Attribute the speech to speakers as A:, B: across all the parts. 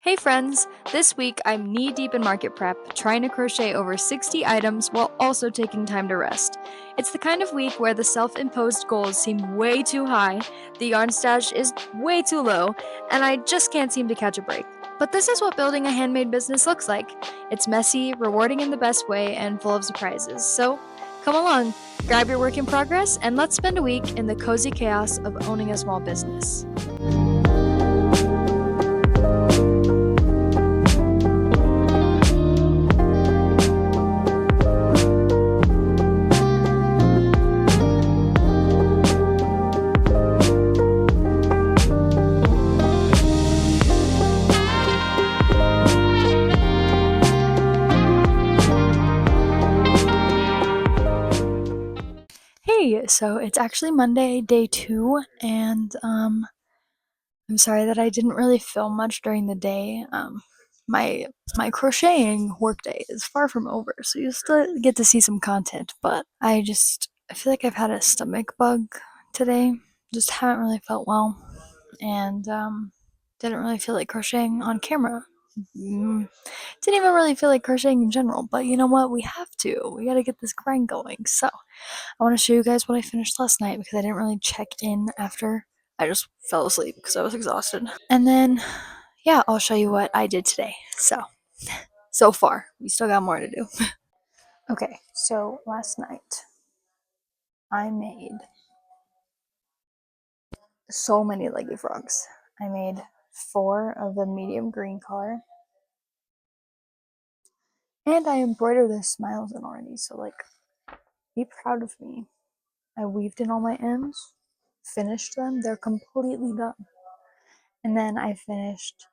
A: Hey friends! This week I'm knee-deep in market prep, trying to crochet over 60 items while also taking time to rest. It's the kind of week where the self-imposed goals seem way too high, the yarn stash is way too low, and I just can't seem to catch a break. But this is what building a handmade business looks like. It's messy, rewarding in the best way, and full of surprises. So, come along, grab your work in progress, and let's spend a week in the cozy chaos of owning a small business. Hey, so it's actually Monday, day 2, and I'm sorry that I didn't really film much during the day. My crocheting workday is far from over, so you still get to see some content, but I feel like I've had a stomach bug today. Just haven't really felt well, and didn't really feel like crocheting on camera. Didn't even really feel like crocheting in general, but you know what? We have to. We gotta get this grind going. So I want to show you guys what I finished last night because I didn't really check in after. I just fell asleep because I was exhausted. And then, yeah, I'll show you what I did today. So far, we still got more to do. Okay, so last night I made so many leggy frogs. I made 4 of the medium green color. And I embroidered the smiles in already, so like, be proud of me. I weaved in all my ends, finished them, they're completely done. And then I finished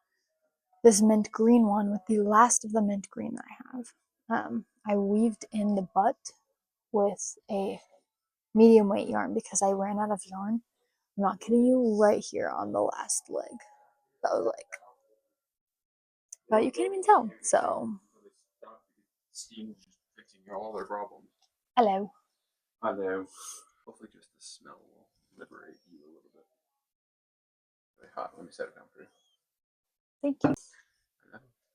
A: this mint green one with the last of the mint green that I have. I weaved in the butt with a medium weight yarn because I ran out of yarn. I'm not kidding you, right here on the last leg. That was like, but you can't even tell, so.
B: Steam fixing all their problems.
A: Hello.
B: Hello. Hopefully just the smell will liberate you a little bit. Very hot. Let me set it down for you.
A: Thank you.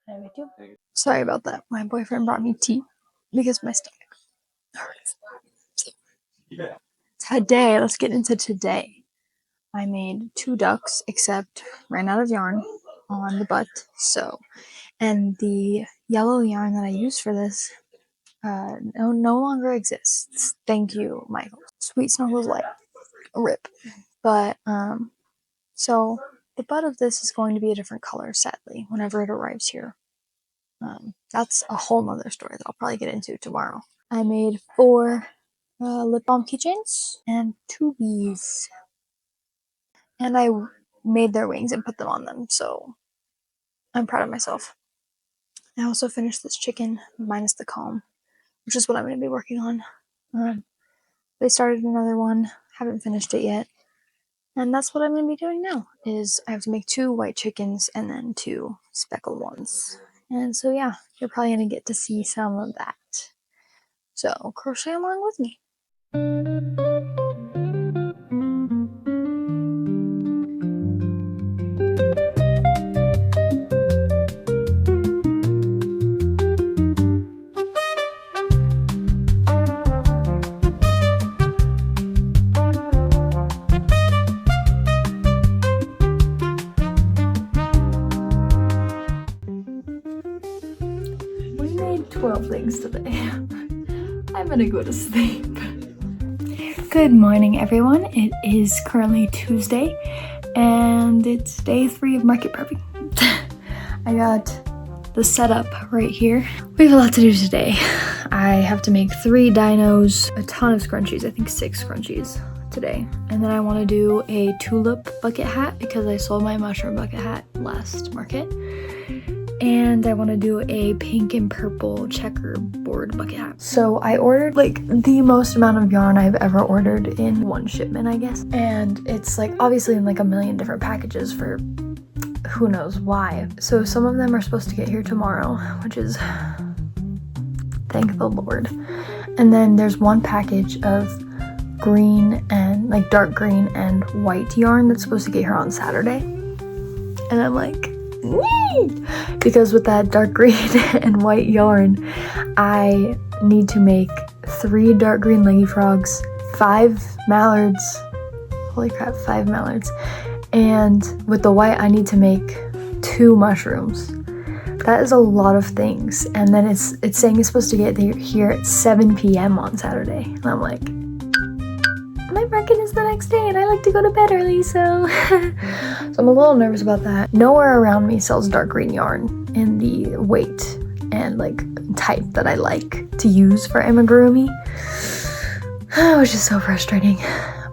A: I do. Sorry about that. My boyfriend brought me tea because my stomach hurts.
B: Yeah.
A: Today, let's get into today. I made 2 ducks, except ran out of yarn on the butt. And the yellow yarn that I used for this no longer exists. Thank you, Michael. Sweet Snuggles Light, rip. But so the butt of this is going to be a different color, sadly, whenever it arrives here. That's a whole nother story that I'll probably get into tomorrow. I made 4 lip balm keychains and 2 bees. And I made their wings and put them on them, so I'm proud of myself. I also finished this chicken minus the comb, which is what I'm going to be working on. They started another one, haven't finished it yet. And that's what I'm going to be doing now, is I have to make 2 white chickens and then 2 speckled ones. And so yeah, you're probably going to get to see some of that. So crochet along with me. We made 12 things today. I'm gonna go to sleep. Good morning, everyone. It is currently Tuesday, and it's day 3 of market prepping. I got the setup right here. We have a lot to do today. I have to make 3 dinos, a ton of scrunchies, I think 6 scrunchies today. And then I want to do a tulip bucket hat because I sold my mushroom bucket hat last market. And I want to do a pink and purple checkerboard bucket hat. So I ordered like the most amount of yarn I've ever ordered in one shipment, I guess. And it's like obviously in like a million different packages for who knows why. So some of them are supposed to get here tomorrow, which is thank the Lord. And then there's one package of green and like dark green and white yarn that's supposed to get here on Saturday. And I'm like, because with that dark green and white yarn, I need to make 3 dark green leggy frogs, 5 mallards, holy crap, 5 mallards, and with the white I need to make 2 mushrooms. That is a lot of things, and then it's saying it's supposed to get here at 7 p.m. on Saturday, and I'm like, my market is the next day and I like to go to bed early, so so I'm a little nervous about that. Nowhere around me sells dark green yarn in the weight and like type that I like to use for amigurumi, which is so frustrating.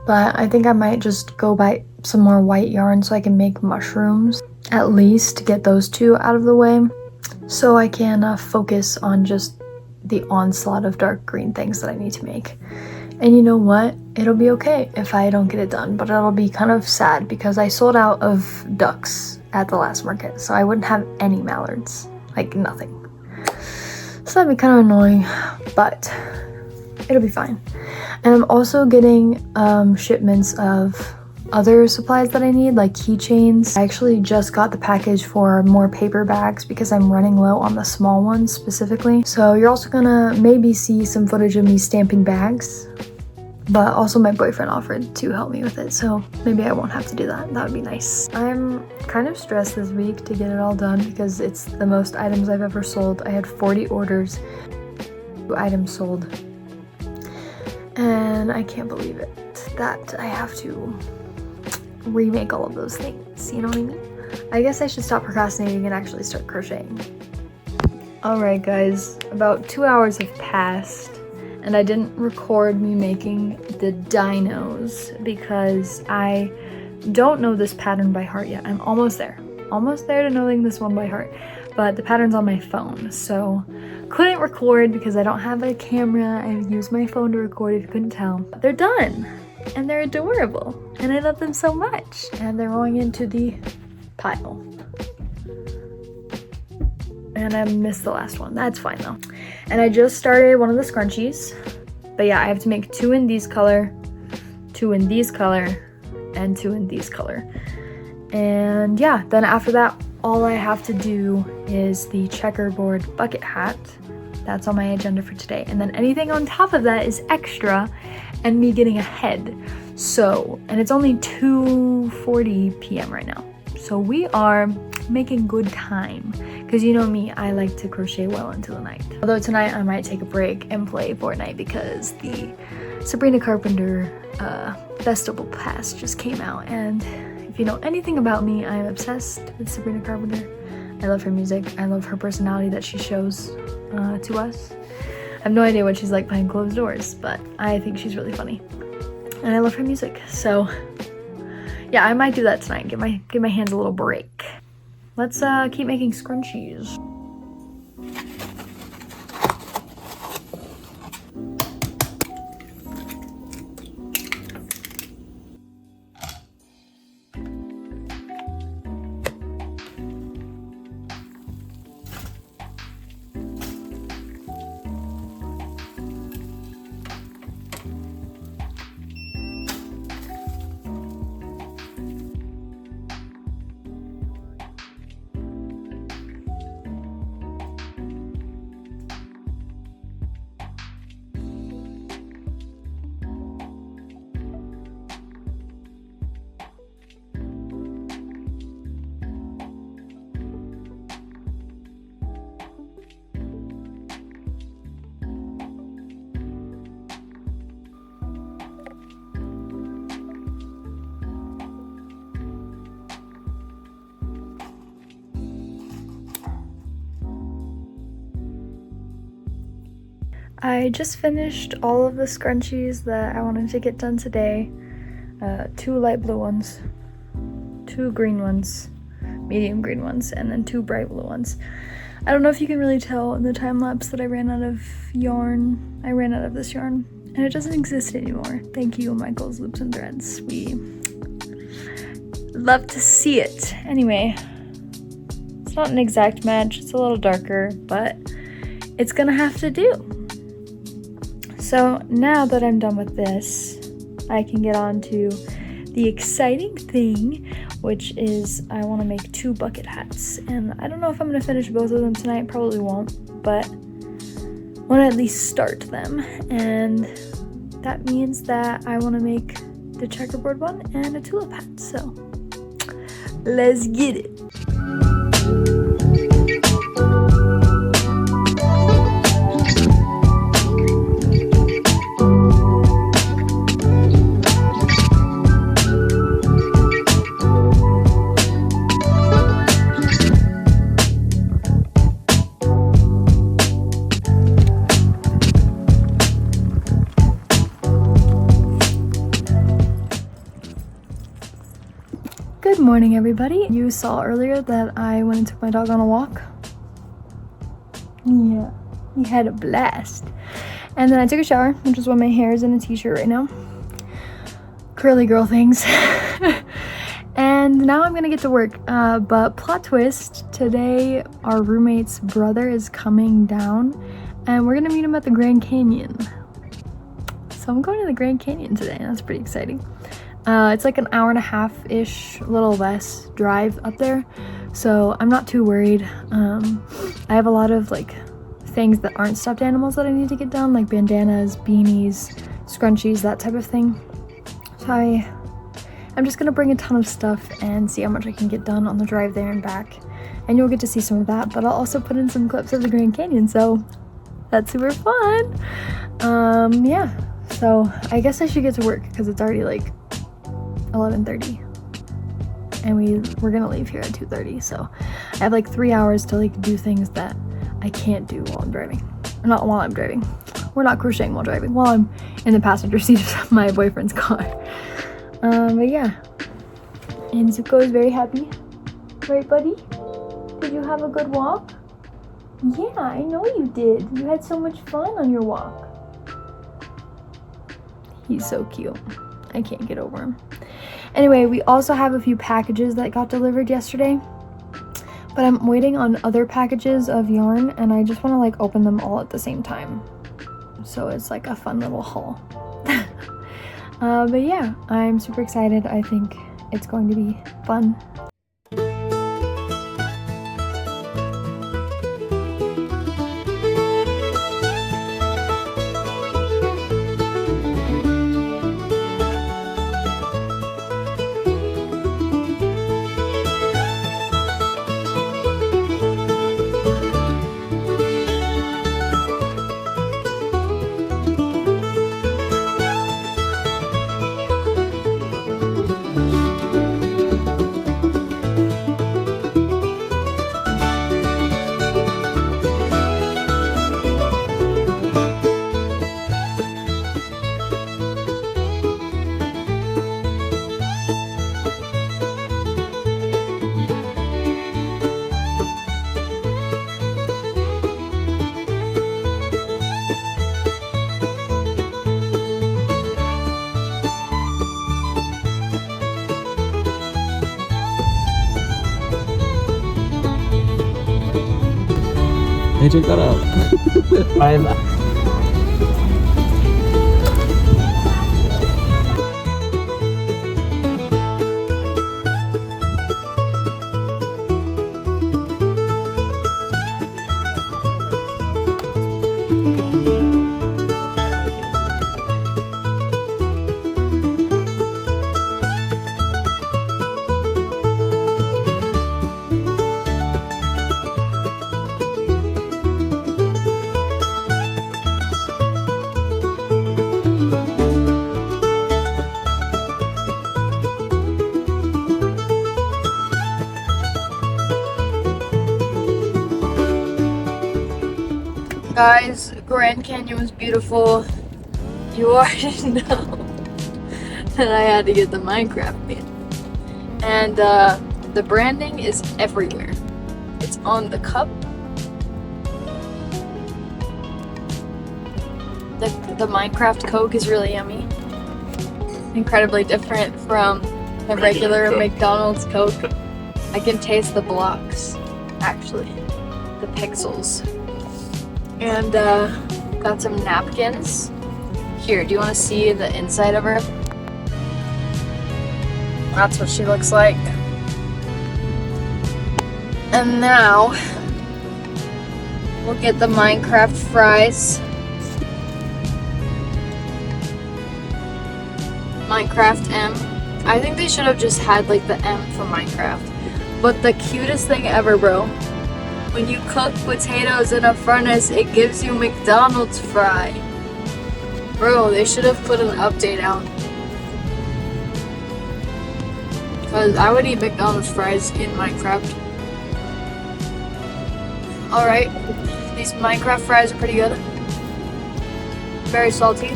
A: But I think I might just go buy some more white yarn so I can make mushrooms, at least to get those 2 out of the way, so I can focus on just the onslaught of dark green things that I need to make. And you know what? It'll be okay if I don't get it done, but it'll be kind of sad because I sold out of ducks at the last market, so I wouldn't have any mallards, like nothing. So that'd be kind of annoying, but it'll be fine. And I'm also getting shipments of other supplies that I need, like keychains. I actually just got the package for more paper bags because I'm running low on the small ones specifically. So you're also gonna maybe see some footage of me stamping bags, but also my boyfriend offered to help me with it, so maybe I won't have to do that. That would be nice. I'm kind of stressed this week to get it all done because it's the most items I've ever sold. I had 40 orders, 2 items sold, and I can't believe it that I have to remake all of those things, you know what I mean? I guess I should stop procrastinating and actually start crocheting. Alright guys, about 2 hours have passed and I didn't record me making the dinos because I don't know this pattern by heart yet. I'm almost there to knowing this one by heart, but the pattern's on my phone, so couldn't record because I don't have a camera. I used my phone to record if you couldn't tell. They're done! And they're adorable, and I love them so much. And they're going into the pile. And I missed the last one. That's fine though. And I just started one of the scrunchies. But yeah, I have to make 2 in these color, 2 in these color, and 2 in these color. And yeah, then after that, all I have to do is the checkerboard bucket hat. That's on my agenda for today. And then anything on top of that is extra and me getting ahead. So, and it's only 2:40 p.m. right now. So we are making good time. Because you know me, I like to crochet well into the night. Although tonight I might take a break and play Fortnite because the Sabrina Carpenter Festival Pass just came out. And if you know anything about me, I am obsessed with Sabrina Carpenter. I love her music. I love her personality that she shows to us. I have no idea what she's like behind closed doors, but I think she's really funny. And I love her music. So yeah, I might do that tonight. Give my hands a little break. Let's keep making scrunchies. I just finished all of the scrunchies that I wanted to get done today. 2 light blue ones, 2 green ones, medium green ones, and then 2 bright blue ones. I don't know if you can really tell in the time lapse that I ran out of yarn. I ran out of this yarn, and it doesn't exist anymore. Thank you, Michael's Loops and Threads. We love to see it. Anyway, it's not an exact match. It's a little darker, but it's gonna have to do. So now that I'm done with this, I can get on to the exciting thing, which is I want to make 2 bucket hats. And I don't know if I'm going to finish both of them tonight, probably won't, but I want to at least start them. And that means that I want to make the checkerboard one and a tulip hat. So let's get it. Good morning, everybody. You saw earlier that I went and took my dog on a walk. Yeah, he had a blast. And then I took a shower, which is why my hair is in a t-shirt right now. Curly girl things. And now I'm gonna get to work. But plot twist, today our roommate's brother is coming down and we're gonna meet him at the Grand Canyon. So I'm going to the Grand Canyon today. That's pretty exciting. It's like an hour and a half-ish, a little less drive up there, so I'm not too worried. I have a lot of like things that aren't stuffed animals that I need to get done, like bandanas, beanies, scrunchies, that type of thing. So I'm just gonna bring a ton of stuff and see how much I can get done on the drive there and back, and you'll get to see some of that, but I'll also put in some clips of the Grand Canyon, so that's super fun. Yeah, so I guess I should get to work because it's already like 11:30 and we're gonna leave here at 2:30, so I have like 3 hours to like do things that I can't do while I'm driving. Not while I'm driving. We're not crocheting while driving, while I'm in the passenger seat of my boyfriend's car. But yeah, and Zuko is very happy, right, buddy? Did you have a good walk? Yeah, I know you did. You had so much fun on your walk. He's so cute. I can't get over him. Anyway, we also have a few packages that got delivered yesterday, but I'm waiting on other packages of yarn and I just want to like open them all at the same time. So it's like a fun little haul. But yeah, I'm super excited. I think it's going to be fun.
B: Hey, check that out. I'm
A: Guys, Grand Canyon was beautiful. You already know that I had to get the Minecraft pin. And the branding is everywhere. It's on the cup. The Minecraft Coke is really yummy. Incredibly different from the regular McDonald's Coke. I can taste the blocks, actually. The pixels. And got some napkins. Here, do you want to see the inside of her? That's what she looks like. And now we'll get the Minecraft fries. Minecraft M. I think they should have just had like the M for Minecraft. But the cutest thing ever, bro. When you cook potatoes in a furnace, it gives you McDonald's fry. Bro, they should have put an update out. Because I would eat McDonald's fries in Minecraft. Alright, these Minecraft fries are pretty good. Very salty.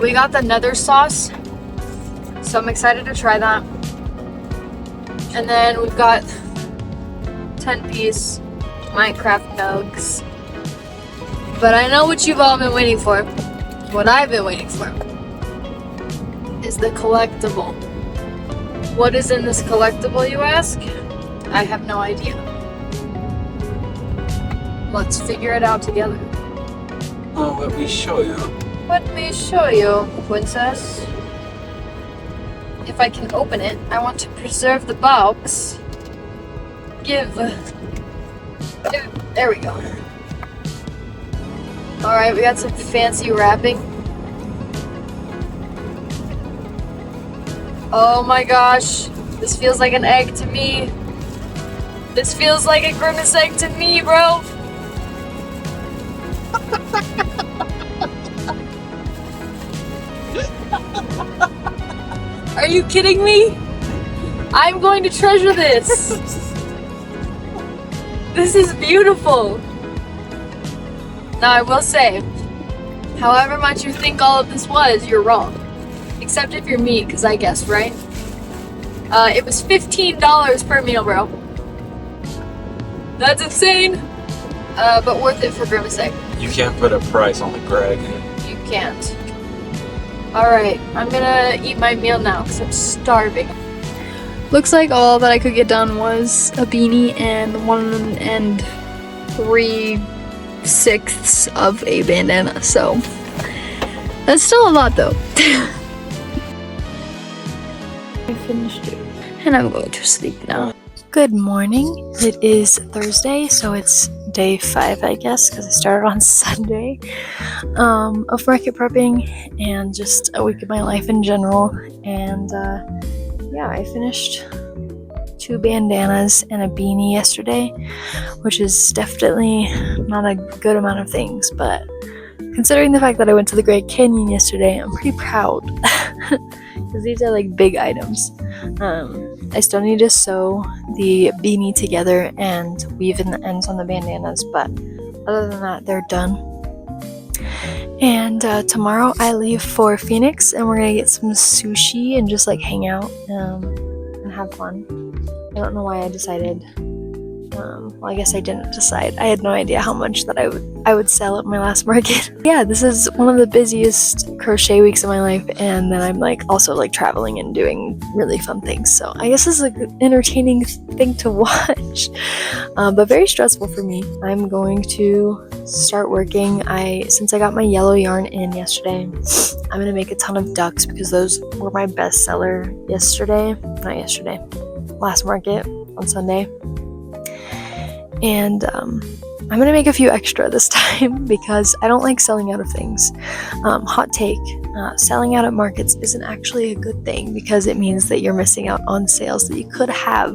A: We got the nether sauce, so I'm excited to try that. And then we've got 10-piece Minecraft nugs. But I know what you've all been waiting for. What I've been waiting for is the collectible. What is in this collectible, you ask? I have no idea. Let's figure it out together.
B: Oh, let me show you.
A: Let me show you, princess. If I can open it, I want to preserve the box. There we go. Alright, we got some fancy wrapping. Oh my gosh, this feels like an egg to me. This feels like a grimace egg to me, bro. Are you kidding me? I'm going to treasure this. This is beautiful. Now I will say, however much you think all of this was, you're wrong. Except if you're me, because I guessed, right? It was $15 per meal, bro. That's insane. But worth it for grimace egg.
B: You can't put a price on the Greg.
A: You can't. Alright, I'm gonna eat my meal now because I'm starving. Looks like all that I could get done was a beanie and 1 3/6 of a bandana, so that's still a lot though. I finished it and I'm going to sleep now. Good morning. It is Thursday, so it's day 5, I guess, because I started on Sunday of market prepping and just a week of my life in general. And yeah, I finished 2 bandanas and a beanie yesterday, which is definitely not a good amount of things, but considering the fact that I went to the Great Canyon yesterday, I'm pretty proud because these are like big items. I still need to sew the beanie together and weave in the ends on the bandanas, but other than that, they're done. And tomorrow I leave for Phoenix and we're gonna get some sushi and just like hang out and have fun. I don't know why I decided. Well, I guess I didn't decide. I had no idea how much that I would sell at my last market. Yeah, this is one of the busiest crochet weeks of my life, and then I'm like also like traveling and doing really fun things. So I guess this is an entertaining thing to watch, but very stressful for me. I'm going to start working. Since I got my yellow yarn in yesterday, I'm gonna make a ton of ducks because those were my best seller last market on Sunday. And I'm gonna make a few extra this time because I don't like selling out of things. Hot take, selling out at markets isn't actually a good thing because it means that you're missing out on sales that you could have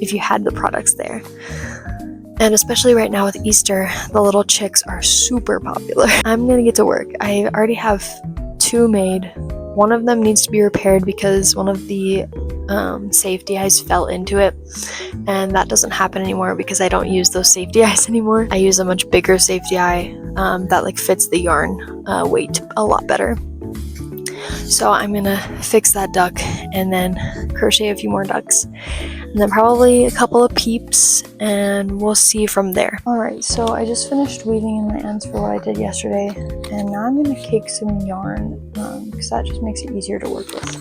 A: if you had the products there. And especially right now with Easter, the little chicks are super popular. I'm gonna get to work. I already have 2 made. One of them needs to be repaired because one of the safety eyes fell into it, and that doesn't happen anymore because I don't use those safety eyes anymore. I use a much bigger safety eye that like fits the yarn weight a lot better. So I'm gonna fix that duck and then crochet a few more ducks and then probably a couple of peeps, and we'll see from there. Alright, so I just finished weaving in the ends for what I did yesterday, and now I'm gonna cake some yarn because that just makes it easier to work with,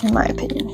A: in my opinion.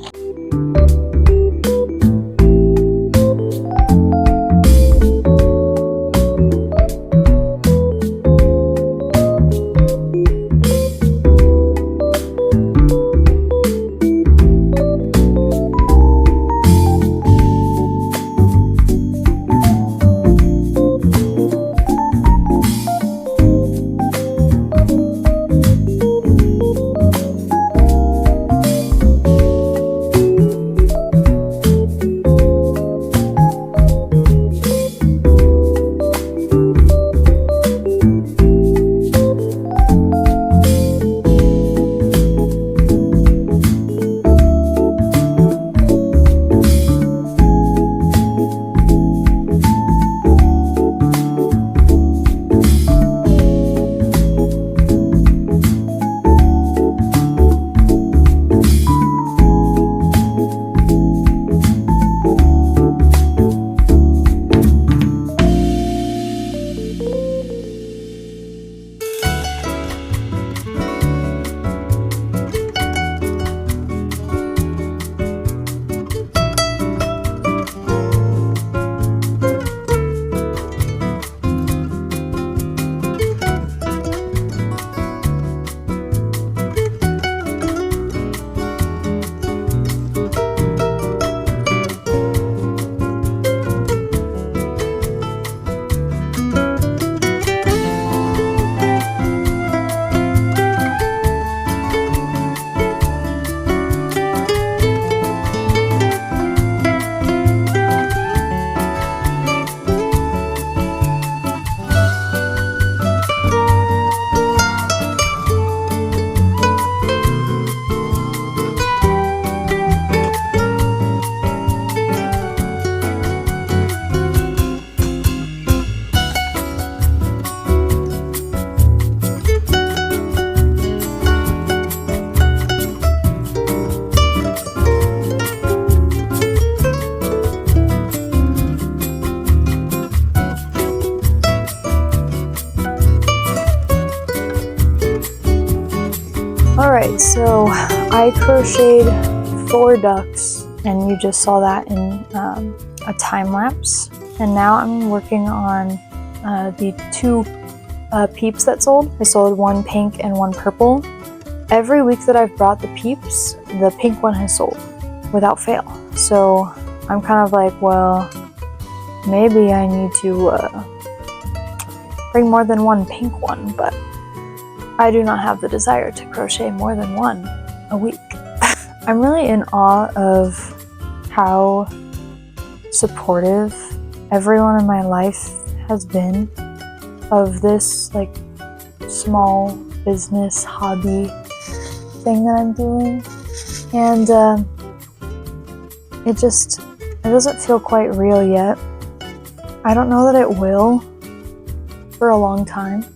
A: And so I crocheted 4 ducks, and you just saw that in a time lapse. And now I'm working on the 2 peeps that sold. I sold 1 pink and 1 purple. Every week that I've brought the peeps, the pink one has sold without fail. So I'm kind of like, well, maybe I need to bring more than 1 pink one, but I do not have the desire to crochet more than 1 a week. I'm really in awe of how supportive everyone in my life has been of this like small business hobby thing that I'm doing, and it doesn't feel quite real yet. I don't know that it will for a long time,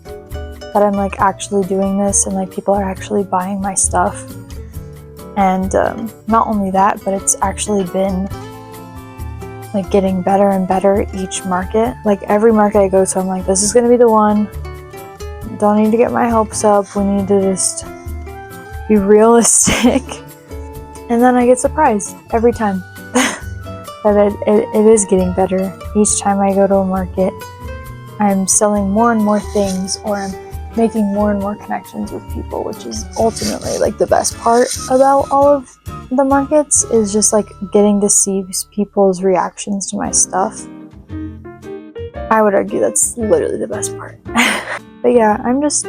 A: that I'm like actually doing this and like people are actually buying my stuff. And not only that, but it's actually been like getting better and better each market. Like every market I go to, I'm like, this is gonna be the one. Don't need to get my hopes up. We need to just be realistic. And then I get surprised every time that it is getting better. Each time I go to a market, I'm selling more and more things, or I'm making more and more connections with people, which is ultimately like the best part about all of the markets, is just like getting to see people's reactions to my stuff. I would argue that's literally the best part. But yeah, I'm just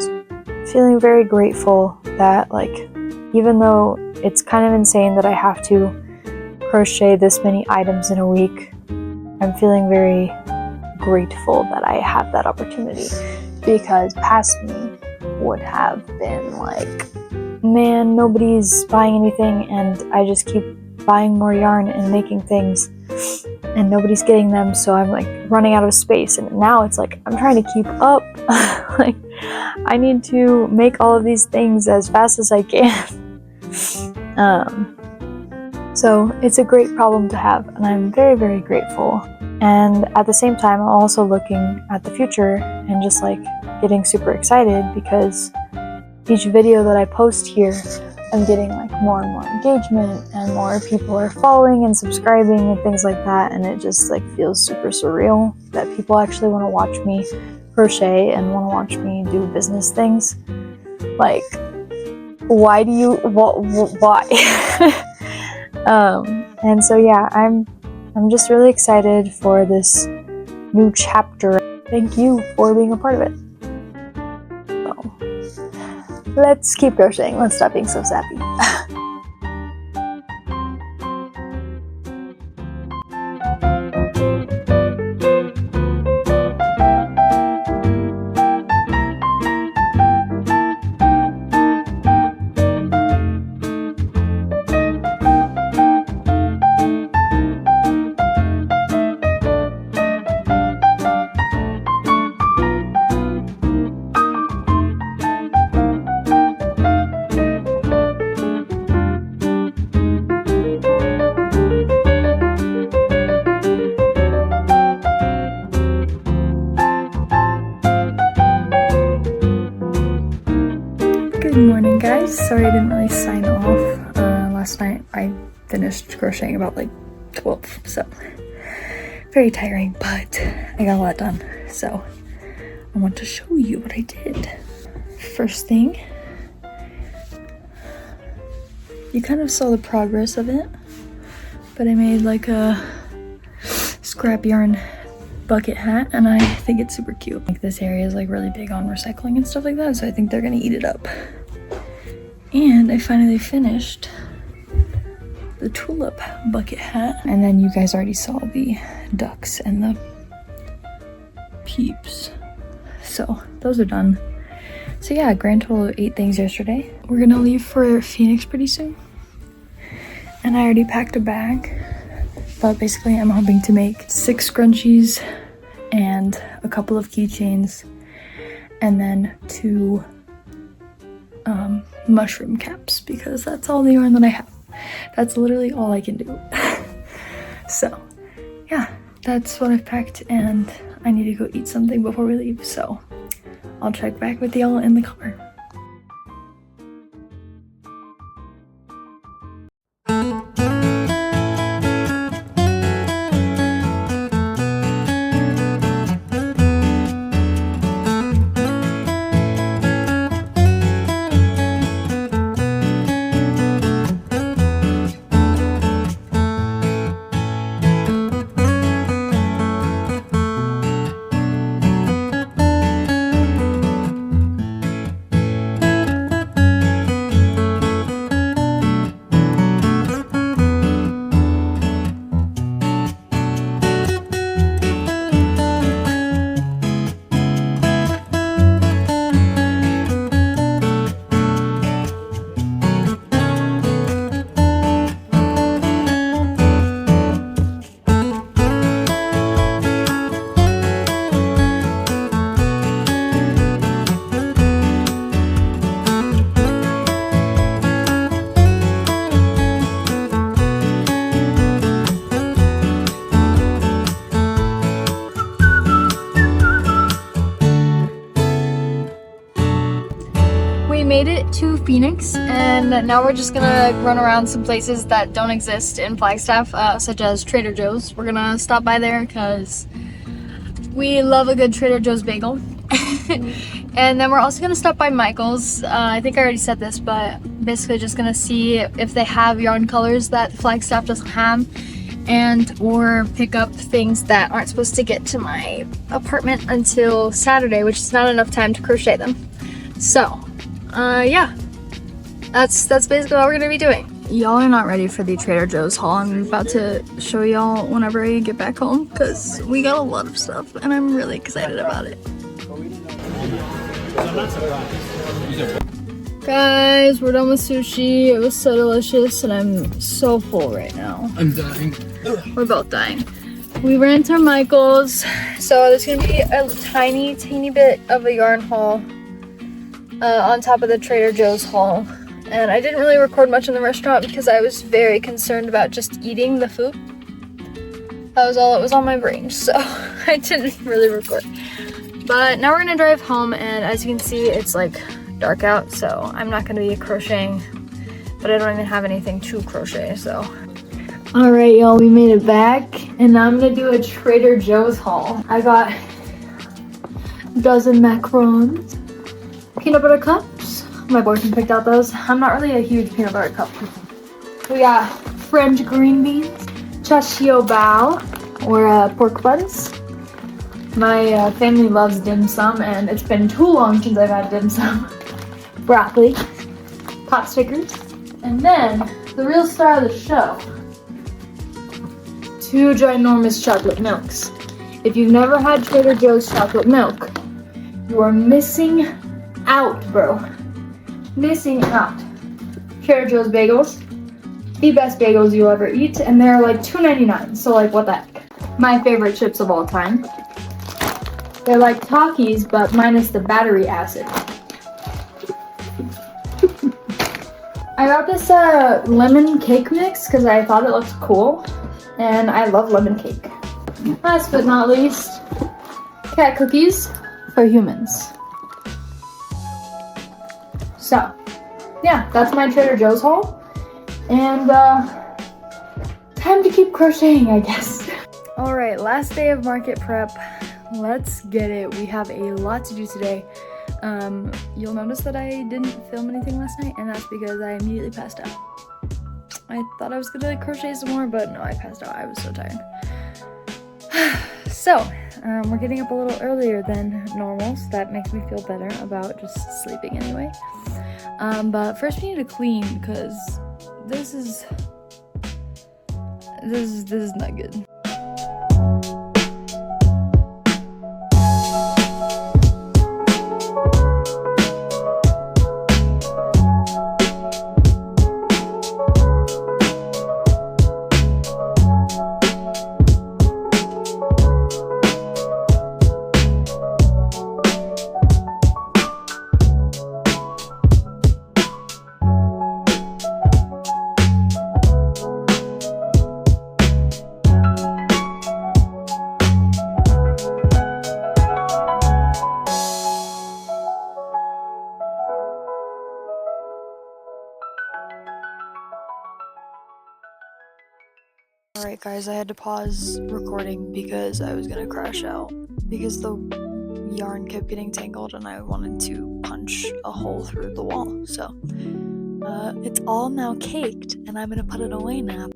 A: feeling very grateful that like, even though it's kind of insane that I have to crochet this many items in a week, I'm feeling very grateful that I have that opportunity, because past me would have been like, man, nobody's buying anything and I just keep buying more yarn and making things and nobody's getting them, so I'm like running out of space. And now it's like I'm trying to keep up. Like I need to make all of these things as fast as I can. So it's a great problem to have, and I'm very, very grateful. And at the same time, I'm also looking at the future and just like getting super excited, because each video that I post here, I'm getting like more and more engagement and more people are following and subscribing and things like that. And it just like feels super surreal that people actually want to watch me crochet and want to watch me do business things. Like, why? And so yeah, I'm just really excited for this new chapter. Thank you for being a part of it. So, let's keep crocheting. Let's stop being so sappy. Good morning, guys. Sorry I didn't really sign off. Last night I finished crocheting about like 12, so very tiring, but I got a lot done, so I want to show you what I did. First thing, you kind of saw the progress of it, but I made like a scrap yarn bucket hat, and I think it's super cute. Like, this area is like really big on recycling and stuff like that, so I think they're gonna eat it up. And I finally finished the tulip bucket hat, and then you guys already saw the ducks and the peeps, so those are done. So yeah, grand total of 8 things yesterday. We're gonna leave for Phoenix pretty soon, and I already packed a bag. But basically I'm hoping to make 6 scrunchies and a couple of keychains, and then 2 mushroom caps, because that's all the yarn that I have. That's literally all I can do. So yeah, that's what I've packed, and I need to go eat something before we leave, so I'll check back with y'all in the car. to Phoenix, and now we're just gonna run around some places that don't exist in Flagstaff, such as Trader Joe's. We're gonna stop by there because we love a good Trader Joe's bagel. And then we're also gonna stop by Michael's. I think I already said this, but basically just gonna see if they have yarn colors that Flagstaff doesn't have, and or pick up things that aren't supposed to get to my apartment until Saturday, which is not enough time to crochet them. So yeah, that's basically what we're gonna be doing. Y'all are not ready for the Trader Joe's haul. I'm about to show y'all whenever I get back home because we got a lot of stuff and I'm really excited about it. Guys, we're done with sushi. It was so delicious and I'm so full right now.
B: I'm dying.
A: We're both dying. We ran to Michael's, so there's gonna be a tiny bit of a yarn haul on top of the Trader Joe's haul. And I didn't really record much in the restaurant because I was very concerned about just eating the food. That was all that was on my brain, so I didn't really record. But now we're gonna drive home, and as you can see, it's like dark out, so I'm not gonna be crocheting, but I don't even have anything to crochet, so. All right, y'all, we made it back, and now I'm gonna do a Trader Joe's haul. I got a dozen macarons, peanut butter cups. My boyfriend picked out those. I'm not really a huge peanut butter cup person. We got French green beans, chashio bao, or pork buns. My family loves dim sum, and it's been too long since I've had dim sum. Broccoli, pot stickers, and then the real star of the show, 2 ginormous chocolate milks. If you've never had Trader Joe's chocolate milk, you are missing out, bro. Missing out. Trader Joe's bagels, the best bagels you'll ever eat, and they're like $2.99, so like what the heck. My favorite chips of all time. They're like Takis, but minus the battery acid. I got this lemon cake mix because I thought it looked cool, and I love lemon cake. Last but not least, cat cookies for humans. So, yeah, that's my Trader Joe's haul, and time to keep crocheting, I guess. All right, last day of market prep. Let's get it. We have a lot to do today. You'll notice that I didn't film anything last night, and that's because I immediately passed out. I thought I was gonna crochet some more, but no, I passed out. I was so tired. So, we're getting up a little earlier than normal, so that makes me feel better about just sleeping anyway. But first we need to clean, because this is not good. Alright guys, I had to pause recording because I was gonna crash out because the yarn kept getting tangled and I wanted to punch a hole through the wall. So it's all now caked and I'm gonna put it away now.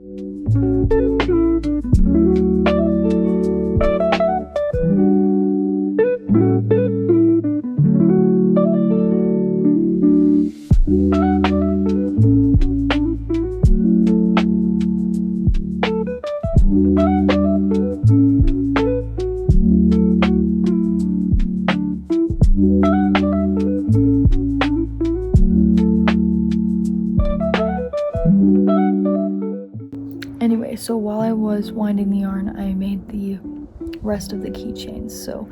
A: Anyway, so while I was winding the yarn, I made the rest of the keychains. So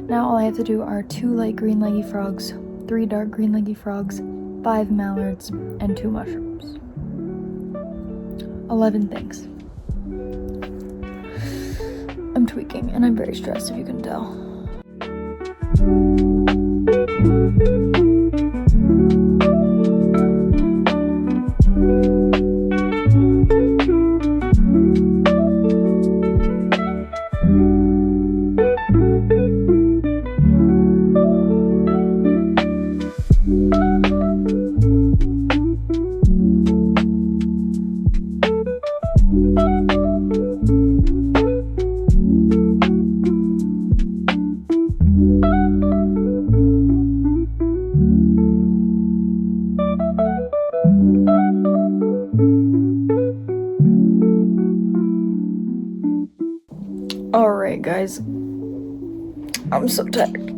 A: now all I have to do are 2 light green leggy frogs, 3 dark green leggy frogs, 5 mallards, and 2 mushrooms. 11 things. I'm tweaking, and I'm very stressed, if you can tell. Alright, guys. I'm so tired.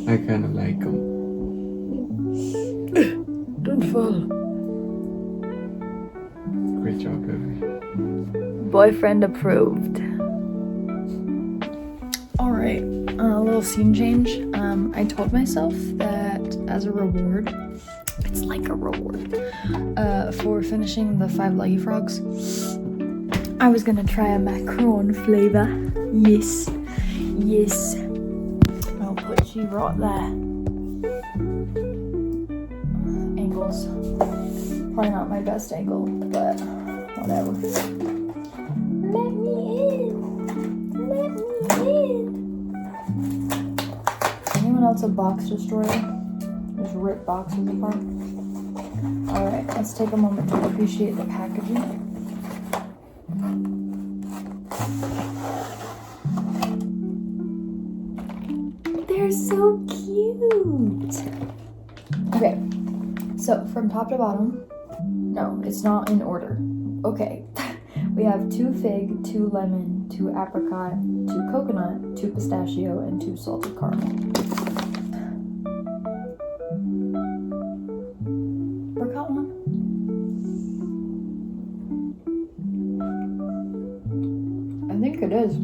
B: I kind of like them.
A: Don't fall.
B: Great job, baby.
A: Boyfriend approved. Alright, a little scene change. I told myself that as a reward, it's like a reward, for finishing the 5 Leggy Frogs, I was gonna try a macaron flavor. Yes. Yes. I'll put you right there. Angles. Probably not my best angle, but whatever. Let me in. Let me in. Anyone else a box destroyer? Just rip boxes apart. Alright, let's take a moment to appreciate the packaging. They're so cute! Okay, so from top to bottom, no, it's not in order. Okay, we have 2 fig, 2 lemon, 2 apricot, 2 coconut, 2 pistachio, and 2 salted caramel. Apricot one? I think it is.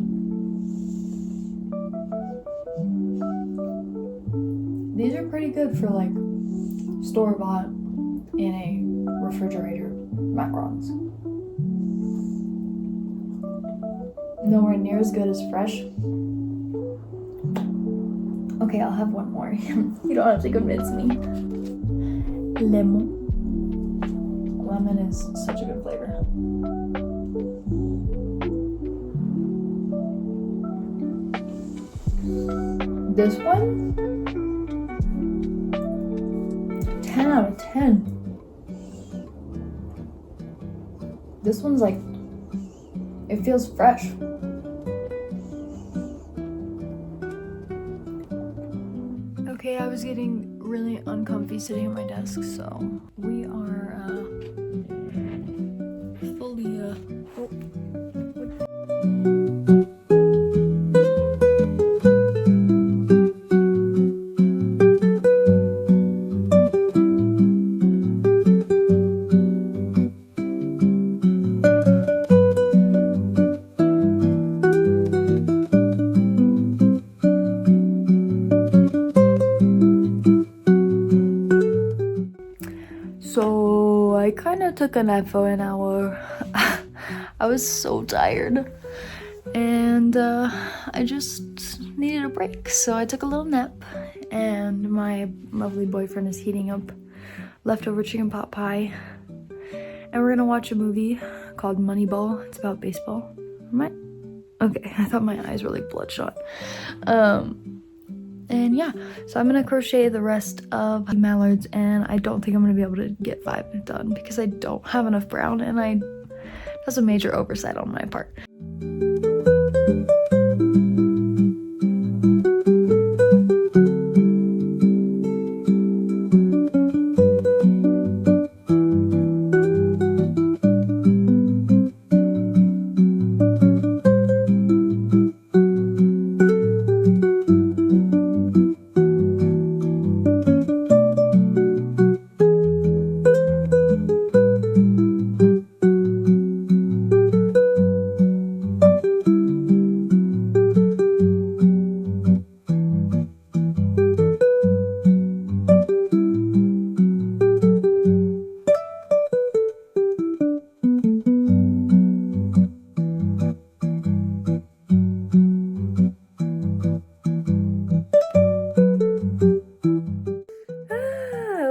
A: These are pretty good for like store-bought in a refrigerator macarons. Nowhere near as good as fresh. Okay, I'll have one more. You don't have to convince me. Lemon. Lemon is such a good flavor. This one? 10 out of 10. This one's like, it feels fresh. Okay, I was getting really uncomfy sitting at my desk, so we are fully So I kind of took a nap for an hour. I was so tired and I just needed a break, so I took a little nap, and my lovely boyfriend is heating up leftover chicken pot pie, and we're gonna watch a movie called Moneyball. It's about baseball. Okay, I thought my eyes were like bloodshot. And yeah, so I'm gonna crochet the rest of the mallards, and I don't think I'm gonna be able to get 5 done because I don't have enough brown, and that's a major oversight on my part.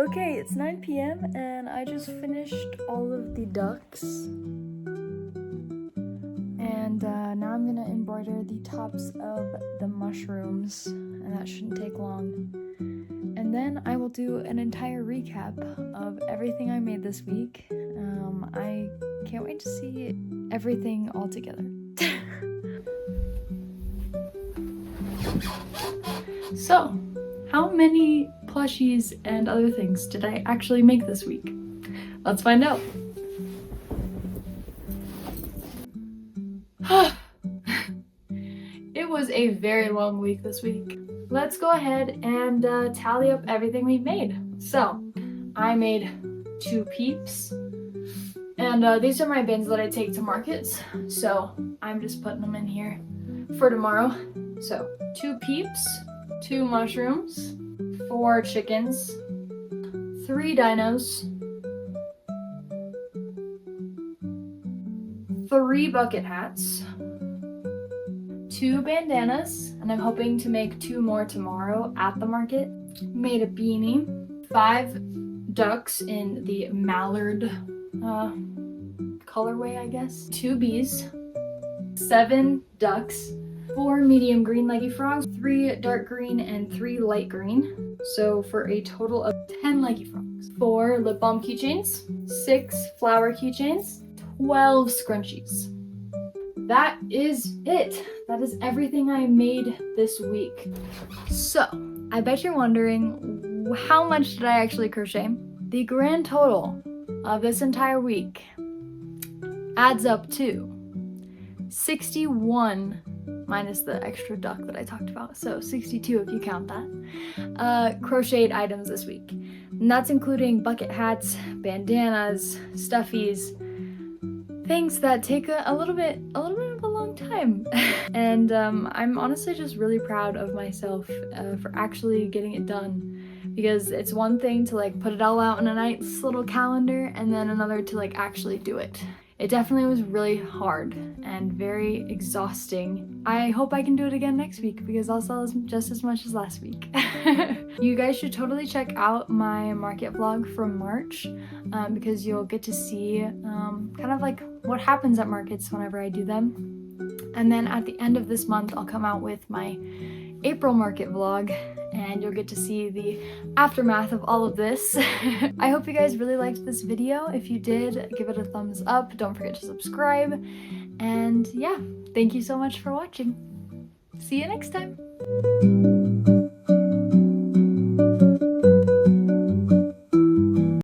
A: Okay, it's 9 p.m. and I just finished all of the ducks. And now I'm gonna embroider the tops of the mushrooms, and that shouldn't take long. And then I will do an entire recap of everything I made this week. I can't wait to see everything all together. So, how many plushies and other things did I actually make this week? Let's find out. It was a very long week this week. Let's go ahead and tally up everything we've made. So, I made 2 peeps, and these are my bins that I take to markets. So, I'm just putting them in here for tomorrow. So, 2 peeps, 2 mushrooms, 4 chickens, 3 dinos, 3 bucket hats, 2 bandanas, and I'm hoping to make 2 more tomorrow at the market. Made a beanie, 5 ducks in the mallard colorway, I guess, 2 bees, 7 ducks, 4 medium green leggy frogs, 3 dark green, and 3 light green. So for a total of 10 leggy frogs. 4 lip balm keychains, 6 flower keychains, 12 scrunchies. That is it. That is everything I made this week. So, I bet you're wondering, how much did I actually crochet? The grand total of this entire week adds up to 61 minus the extra duck that I talked about, so 62 if you count that, crocheted items this week. And that's including bucket hats, bandanas, stuffies, things that take a little bit of a long time. And I'm honestly just really proud of myself for actually getting it done, because it's one thing to like put it all out in a nice little calendar, and then another to like actually do it. It definitely was really hard and very exhausting. I hope I can do it again next week, because I'll sell just as much as last week. You guys should totally check out my market vlog from March, because you'll get to see kind of like what happens at markets whenever I do them. And then at the end of this month, I'll come out with my April market vlog, and you'll get to see the aftermath of all of this. I hope you guys really liked this video. If you did, give it a thumbs up. Don't forget to subscribe. And yeah, thank you so much for watching. See you next time.